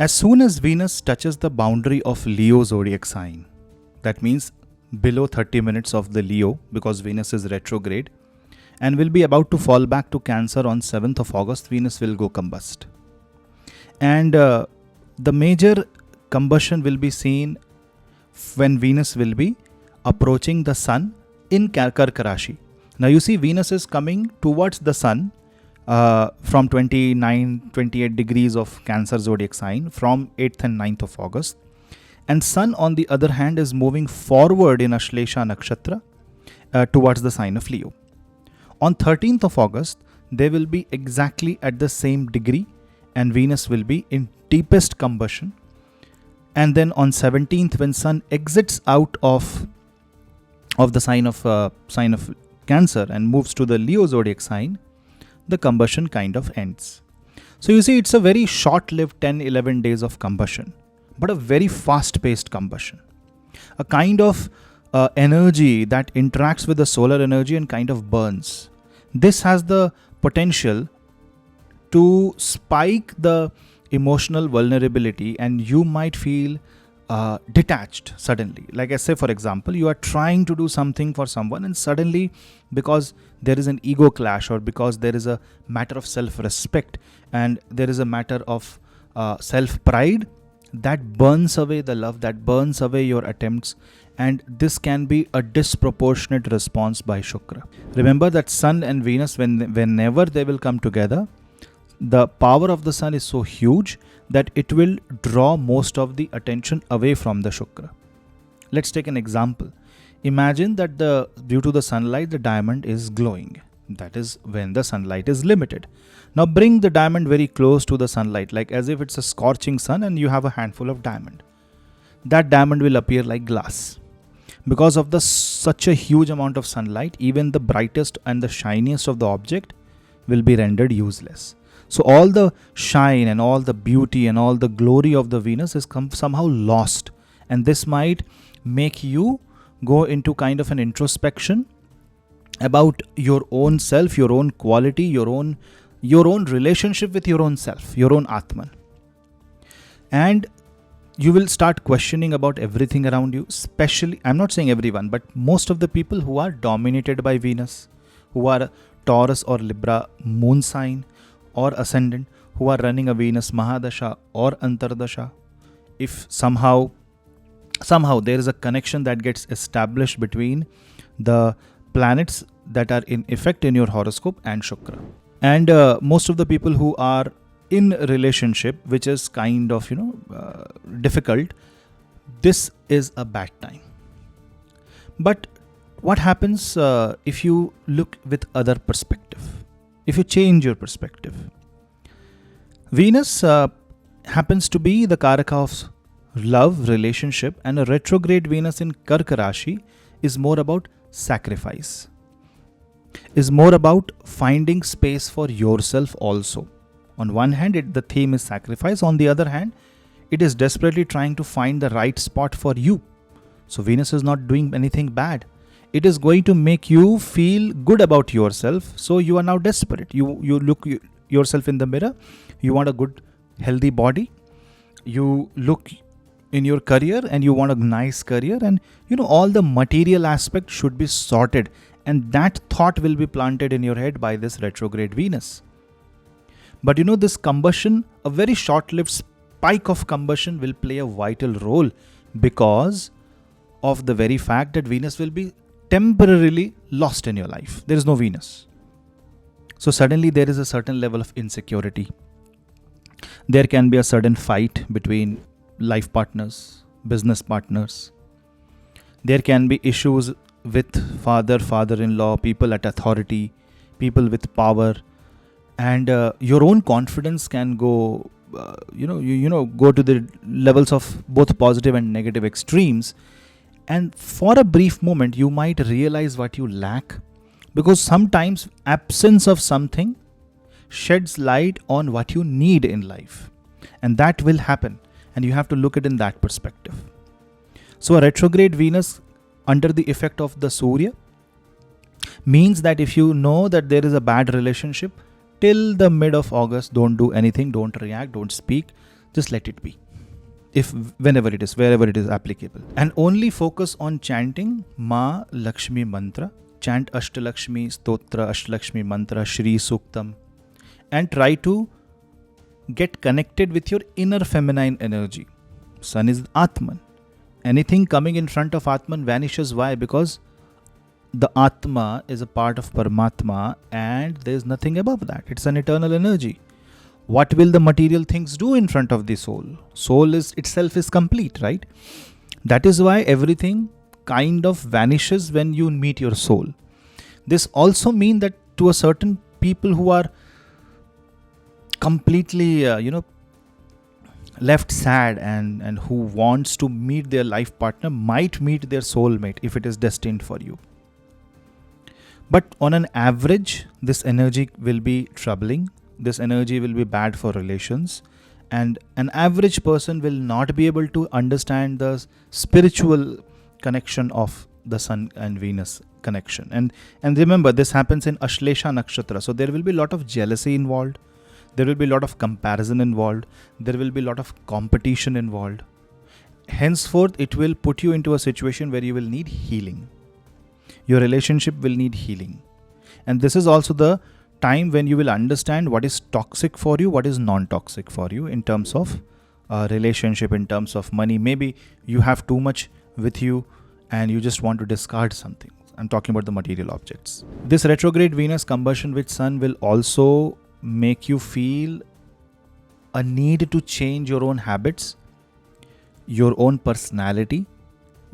As soon as Venus touches the boundary of Leo zodiac sign, that means below 30 minutes of the Leo, because Venus is retrograde and will be about to fall back to Cancer on 7th of August, Venus will go combust. And the major combustion will be seen when Venus will be approaching the Sun in Karka Rashi. Now you see Venus is coming towards the Sun from 28 degrees of Cancer zodiac sign from 8th and 9th of August. And Sun on the other hand is moving forward in Ashlesha Nakshatra towards the sign of Leo. On 13th of August, they will be exactly at the same degree and Venus will be in deepest combustion. And then on 17th, when Sun exits out of the sign of Cancer and moves to the Leo zodiac sign, the combustion kind of ends. So you see, it's a very short-lived 10-11 days of combustion, but a very fast-paced combustion. A kind of energy that interacts with the solar energy and kind of burns. This has the potential to spike the emotional vulnerability and you might feel detached suddenly. Like I say, for example, you are trying to do something for someone and suddenly, because there is an ego clash or because there is a matter of self-respect and there is a matter of self-pride, that burns away the love, that burns away your attempts, and this can be a disproportionate response by Shukra. Remember that Sun and Venus, whenever they will come together, the power of the Sun is so huge that it will draw most of the attention away from the Shukra. Let's take an example. Imagine that due to the sunlight, the diamond is glowing. That is when the sunlight is limited. Now bring the diamond very close to the sunlight, like as if it's a scorching sun and you have a handful of diamond. That diamond will appear like glass. Because of such a huge amount of sunlight, even the brightest and the shiniest of the object will be rendered useless. So all the shine and all the beauty and all the glory of the Venus is somehow lost. And this might make you go into kind of an introspection about your own self, your own quality, your own relationship with your own self, your own Atman. And you will start questioning about everything around you, especially, I'm not saying everyone, but most of the people who are dominated by Venus, who are Taurus or Libra moon sign or ascendant, who are running a Venus Mahadasha or Antardasha. If somehow there is a connection that gets established between the planets that are in effect in your horoscope and Shukra. And most of the people who are in a relationship, which is kind of, difficult, this is a bad time. But what happens if you look with other perspective? If you change your perspective? Venus happens to be the Karaka of love, relationship, and a retrograde Venus in Karka Rashi is more about sacrifice. Is more about finding space for yourself also. On one hand, the theme is sacrifice. On the other hand, it is desperately trying to find the right spot for you. So Venus is not doing anything bad. It is going to make you feel good about yourself. So you are now desperate. You look yourself in the mirror. You want a good, healthy body. You look in your career and you want a nice career. And all the material aspects should be sorted. And that thought will be planted in your head by this retrograde Venus. But this combustion, a very short-lived spike of combustion will play a vital role because of the very fact that Venus will be temporarily lost in your life. There is no Venus. So suddenly there is a certain level of insecurity. There can be a sudden fight between life partners, business partners. There can be issues with father-in-law, people at authority, people with power. And your own confidence can go, go to the levels of both positive and negative extremes. And for a brief moment, you might realize what you lack, because sometimes absence of something sheds light on what you need in life. And that will happen. And you have to look at it in that perspective. So a retrograde Venus under the effect of the Surya means that if you know that there is a bad relationship, till the mid of August, don't do anything, don't react, don't speak. Just let it be. Whenever it is, wherever it is applicable. And only focus on chanting Ma Lakshmi mantra. Chant Ashtalakshmi Stotra, Ashtalakshmi mantra, Shri Suktam. And try to get connected with your inner feminine energy. Sun is Atman. Anything coming in front of Atman vanishes. Why? Because the Atma is a part of Paramatma and there is nothing above that. It's an eternal energy. What will the material things do in front of the soul? Soul itself is complete, right? That is why everything kind of vanishes when you meet your soul. This also means that to a certain people who are completely, left sad and who wants to meet their life partner might meet their soulmate if it is destined for you. But on an average, this energy will be troubling. This energy will be bad for relations. And an average person will not be able to understand the spiritual connection of the Sun and Venus connection. And remember, this happens in Ashlesha Nakshatra. So there will be a lot of jealousy involved. There will be a lot of comparison involved. There will be a lot of competition involved. Henceforth, it will put you into a situation where you will need healing. Your relationship will need healing. And this is also the time when you will understand what is toxic for you, what is non-toxic for you in terms of relationship, in terms of money. Maybe you have too much with you and you just want to discard something. I'm talking about the material objects. This retrograde Venus combustion with Sun will also make you feel a need to change your own habits, your own personality.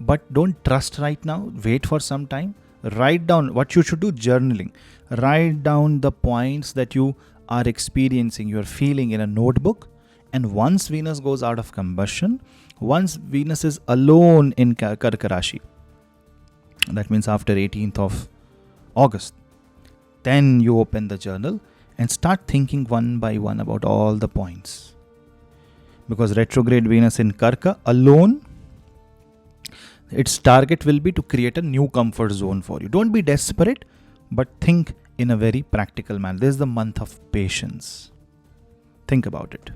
But don't trust right now. Wait for some time. Write down what you should do. Journaling. Write down the points that you are experiencing, you are feeling in a notebook. And once Venus goes out of combustion, once Venus is alone in Karka Rashi, that means after 18th of August, then you open the journal and start thinking one by one about all the points. Because retrograde Venus in Karka alone, its target will be to create a new comfort zone for you. Don't be desperate, but think in a very practical manner. This is the month of patience. Think about it.